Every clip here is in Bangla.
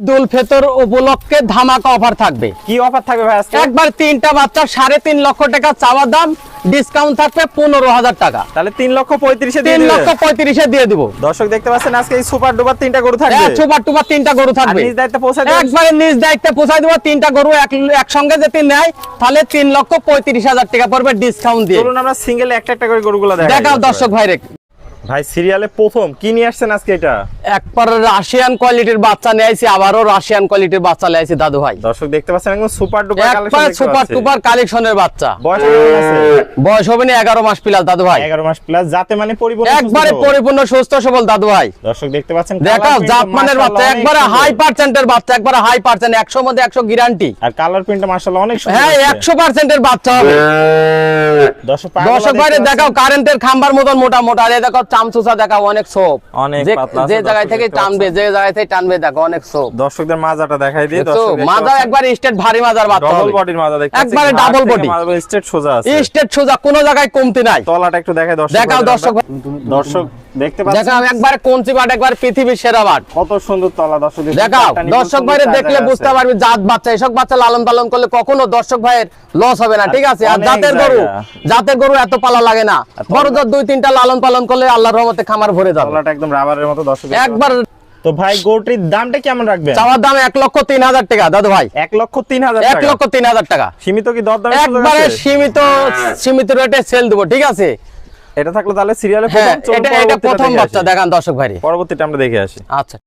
দুল ফেতর উপলক্ষে ধামাকা অফার থাকবে। কি অফার থাকবে ভাই আজকে? একবার 3টা বাচ্চা 3.5 লক্ষ টাকা চাওয়া দাম, ডিসকাউন্ট থাকবে 15,000 টাকা। তাহলে 3,35,000 এ দিয়ে 3,35,000 দিয়ে দিব। দর্শক দেখতে পাচ্ছেন আজকে এই সুপার ডুপার 3টা গরু থাকবে। হ্যাঁ, সুপার টুপার 3টা গরু আর থাকবে। নিজ দায়িত্বে পৌঁছে দেবেন। একবারে নিজ দায়িত্বে পৌঁছায় দেব। 3টা গরু একসঙ্গে যদি নেয় তাহলে 3,35,000 টাকা পড়বে ডিসকাউন্ট দিয়ে। চলুন আমরা সিঙ্গেল একটা একটা করে গরুগুলো দেখাই। দেখাও দর্শক ভাইরে। ভাই সিরিয়ালে প্রথম কি নিয়ে আসছেন আজকে এটা? একবার রাশিয়ান কোয়ালিটির বাচ্চা নিয়ে আইছি, আবারও রাশিয়ান কোয়ালিটির বাচ্চা নিয়ে আইছি দাদু ভাই। দর্শক দেখতে পাচ্ছেন একদম সুপার ডুপার কালেকশন একবার দেখতে সুপার পাচ্ছেন। টুপার কালেকশনের বাচ্চা। বয়স কেমন আছে? বয়স হবে না 11 মাস প্লাস দাদু ভাই। 11 মাস প্লাস, যাতে মানে পরিপূর্ণ একবারে সুস্থ। পরিপূর্ণ সুস্থ সবল দাদু ভাই। দর্শক দেখতে পাচ্ছেন দেখাও কালার জাতমানের প্রিন্টটা বাচ্চা, মাশাআল্লাহ একবারে অনেক হাই সুন্দর। পার্সেন্টের বাচ্চা, একবারে হাই পার্সেন্ট, 100 মধ্যে 100 গ্যারান্টি। আর কালার প্রিন্টটা মাশাআল্লাহ অনেক সুন্দর। হ্যাঁ, হয়েছে। 100% এর বাচ্চা হবে। দর্শক ভাইরে দেখাও কারেন্টের খাম্বার মতন মোটা মোটা, আর এই দেখো চামচুসা দেখাও অনেক সোপ, অনেক পাতলা আছে, যে জায়গায় দর্শক থেকে দেখতে টানবে, যে জায়গায় থেকে টানবে দেখো অনেক সোপ। দর্শকদের মাজাটা দেখাই দিই। তো দর্শক মাজা একবার স্টেট ভারী মাজার বাচ্চা ডবল হবে। বডির মাজা দেখতে পাচ্ছেন। একবারে ডাবল বডি, স্টেট সোজা আছে। স্টেট সোজা, কোনো জায়গায় কমতি নাই। তলাটা একটু দেখাই দর্শক। দেখাও দর্শক। দর্শক দেখতে পাচ্ছেন দেখাও একবারে কঞ্চি বাট, একবার পৃথিবীর সেরা বাট। কত সুন্দর তলা দর্শক। দেখাও দর্শক ভাইরে দেখলে বুঝতে পারবে জাত বাচ্চা। এসব বাচ্চা লালন পালন করলে কখনো দর্শক ভাইয়ের লস হবে না, ঠিক আছে? আর অনেক জাতের গরু এত পালা লাগে না। বড় জাত 2-3টা লালন পালন করলে আল্লাহর রহমতে খামার ভরে যাবে। তলাটা একদম রাবারের মতো দর্শক। একবার তো ভাই গরুটির দামটা কেমন রাখবেন? চাওয়ার দাম 1,03,000 টাকা দাদু ভাই। 1,03,000 টাকা। 1,03,000 টাকা। সীমিত কি দরদামের সুযোগ একবারে আছে? সীমিত রেটে সেল দেবো, ঠিক আছে? এটা থাকলো তাহলে সিরিয়ালে হ্যাঁ, প্রথম। চলুন এটা পরবর্তীটা প্রথম দেখে বাচ্চা আসি। দেখান দর্শক ভাই। পরবর্তীটা আমরা দেখে আসি। আচ্ছা,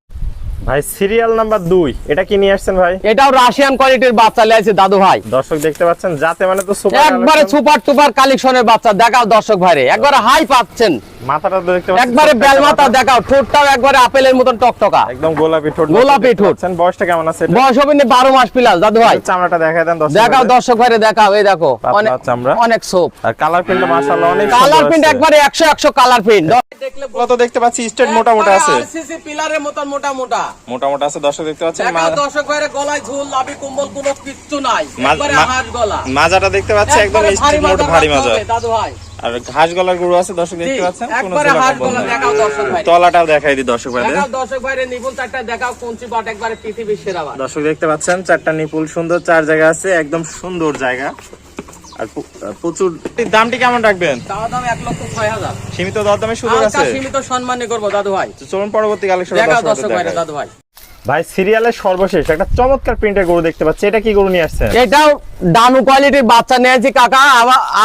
ভাই সিরিয়াল নাম্বার 2 এটা কি নিয়ে আসছেন ভাই? এটাও রাশিয়ান কোয়ালিটির বাচ্চা লাইছে দাদু ভাই। দর্শক দেখতে পাচ্ছেন যাতে মানে তো সুপার একবারে সুপার টুপার কালেকশনের বাচ্চা। দেখাও দর্শক ভাইরে, একবারে হাই পাচ্ছেন। মাথাটা তো দেখতে পাচ্ছেন একবারে বেল মাথা। দেখাও ঠোঁটটাও একবারে আপেলের মতন টকটকা, একদম গোলাপি ঠোঁট। গোলাপি দেখতে ঠোঁট। পাচ্ছেন। বয়সটা কেমন আছে এটা? বয়স হবে না 12 মাস প্লাস দাদু ভাই। চামড়াটা দেখায় দেন দর্শক। দেখাও দর্শক ভাইরে, দেখাও এই দেখো পাতলা চামড়া। অনেক সোপ। আর কালার প্রিন্টটা মাশাআল্লাহ অনেক সুন্দর। কালার প্রিন্ট একবারে 100 কালার প্রিন্ট। এগুলো তো দেখতে পাচ্ছি স্ট্রেট মোটা মোটা আছে। আরসিসি পিলারের মতন মোটা মোটা। মোটা মোটা আছে দর্শক দেখতে পাচ্ছেন। দেখাও দর্শক ভাইরে, গলায় ঝুল, লাভি কম্বল কোনো কিচ্ছু নাই। একবারে হাড় গলা। মাজাটা দেখতে পাচ্ছি একদম একবারে স্ট্রেট মোটা ভারী মাজা। হবে দাদু ভাই। আর ঘাস গলার গরু আছে দর্শক দেখতে পাচ্ছেন। কোনো একবারে ঝোলা হাড় কম্বল গলা। নাই। দেখাও দর্শক ভাই। তলাটাও দেখাই দিই দর্শক ভাইদের। দেখাও দর্শক ভাইরে, নিপুল চারটা দেখাও, কঞ্চি বাট একবারে পৃথিবীর সেরা বাট। দর্শক দেখতে পাচ্ছেন চারটা নিপুল সুন্দর, 4 জায়গা আছে, একদম সুন্দর জায়গা। আর প্রচুর। দামটি কেমন রাখবেন? তাও দাম 1,06,000। সীমিত দরদামের সুযোগ হালকা আছে। সীমিত সম্মানী করবো দাদু ভাই। তো চলুন পরবর্তী কালেকশন দেখাও দর্শক ভাইরে দাদু ভাই। ভাই সিরিয়ালের সর্বশেষ একটা চমৎকার প্রিন্টের গরু দেখতে পাচ্ছি। এটা কি গরু নিয়ে আসছেন? এটাও ডানু কোয়ালিটির বাচ্চা নিয়েছি কাকা।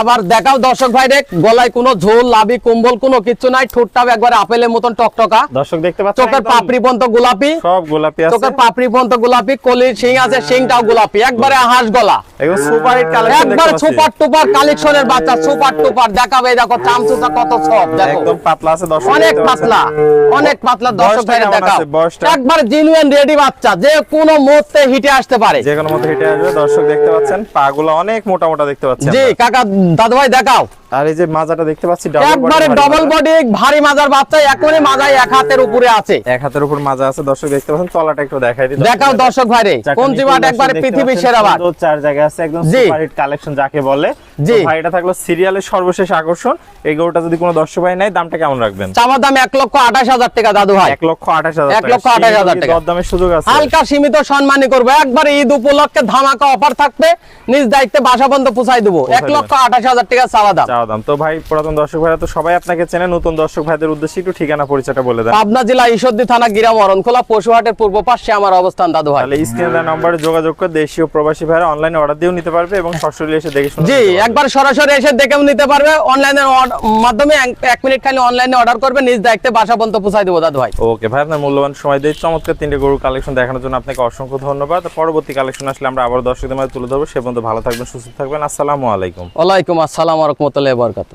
আবার দেখাও দর্শক ভাইরে, গলায় কোনো ঝোল, লাভি কম্বল কোনো কিচ্ছু নাই। ঠোঁটটাও একবারে আপেলের মতন টকটকা। দর্শক দেখতে পাচ্ছেন চোখের একদম পাপড়ি পর্যন্ত গোলাপি। সব গোলাপি আছে। চোখের পাপড়ি পর্যন্ত গোলাপি, কলির শিং আছে, শিংটাও গোলাপি, একবারে হাঁস গলা। একদম সুপার হিট কালেকশন দেখতে একবার পাচ্ছি। সুপার টুপার কালেকশনের বাচ্চা, সুপার টুপার। দেখাবে দেখো চামচুচা কত সব, দেখো একদম পাতলা আছে দর্শক। অনেক দেখতে পাচ্ছেন। পাতলা, অনেক পাতলা দর্শক বয়সটা ভাইরে কেমন দেখাও। আছে? বয়সটা? একবার জেনুইন রেডি বাচ্চা, যে কোনো মুহূর্তে হিটে আসতে পারে। যে কোনো মতো হেঁটে আসবে দর্শক দেখতে পাচ্ছেন। পাগুলো অনেক মোটা মোটা দেখতে পাচ্ছেন। জি কাকা, দাদু ভাই দেখাও। আর এই যে মাজাটা দেখতে পাচ্ছি একবারে ডবল বডি ভারী মাজার বাচ্চা, এখনই মাজায় 1 হাতের উপরে আছে। এক হাতের উপর মাজা আছে দর্শক দেখতে পাচ্ছেন। তলাটা একটু দেখাই দিই। দেখাও দর্শক ভাইরে, কঞ্চি বাট একবারে পৃথিবীর সেরা বাট। 4 জায়গা আছে, একদম জি। সুপার হিট কালেকশন যাকে বলে। জি। তো ভাই এটা থাকলো সিরিয়ালের সর্বশেষ আকর্ষণ। এই গরুটা যদি কোনো দর্শক ভাই নেয় দামটা কেমন রাখবেন? চাওয়ার দাম 1,28,000 টাকা দাদু ভাই। 1,28,000 1,28,000 টাকা। দরদামের সুযোগ আছে। হালকা সীমিত সম্মানী করবো। একবারে ঈদ উপলক্ষে ধামাকা অফার থাকবে, নিজ দায়িত্বে বাসা বন্ধ পৌঁছাই দেবো। 1,28,000 টাকা চাওয়া দাম। চাওয়া দাম। তো ভাই পুরাতন দর্শক ভাইরা তো সবাই আপনাকে চেনে, নতুন দর্শক ভাইদের উদ্দেশ্যে একটু ঠিকানা পরিচয়টা বলে দেন। পাবনা জেলা ঈশ্বরদী থানা গিরা মরণখোলা পশুহাটের পূর্ব পাশে আমার অবস্থান দাদু ভাই। তাহলে স্ক্রিনে দেওয়া নম্বরে যোগাযোগ করে দেশীয় প্রবাসী ভাইরা অনলাইনে অর্ডার দিয়েও নিতে পারবে এবং সরাসরি এসে দেখে শুনে জি, নিতে পারবে। একবার সরাসরি এসে দেখেও নিতে পারবে। অনলাইনের মাধ্যমে 1 মিনিট খালি অনলাইনে অর্ডার করবে, নিজ দায়িত্বে বাসা পর্যন্ত পৌঁছাই দেবো দাদু ভাই। ওকে ভাই, আপনার মূল্যবান সময় দিয়ে চমৎকার 3টে গরুর কালেকশন দেখানোর জন্য আপনাকে অসংখ্য ধন্যবাদ। পরবর্তী কালেকশন আসলে আমরা আবার দর্শকদের মাঝে তুলে ধরবো। সে পর্যন্ত ভালো থাকবেন, সুস্থ থাকবেন। আসসালামু আলাইকুম। ওয়ালাইকুম আসসালাম ওয়া রাহমাতুল্লাহি ওয়া বারাকাতুহু।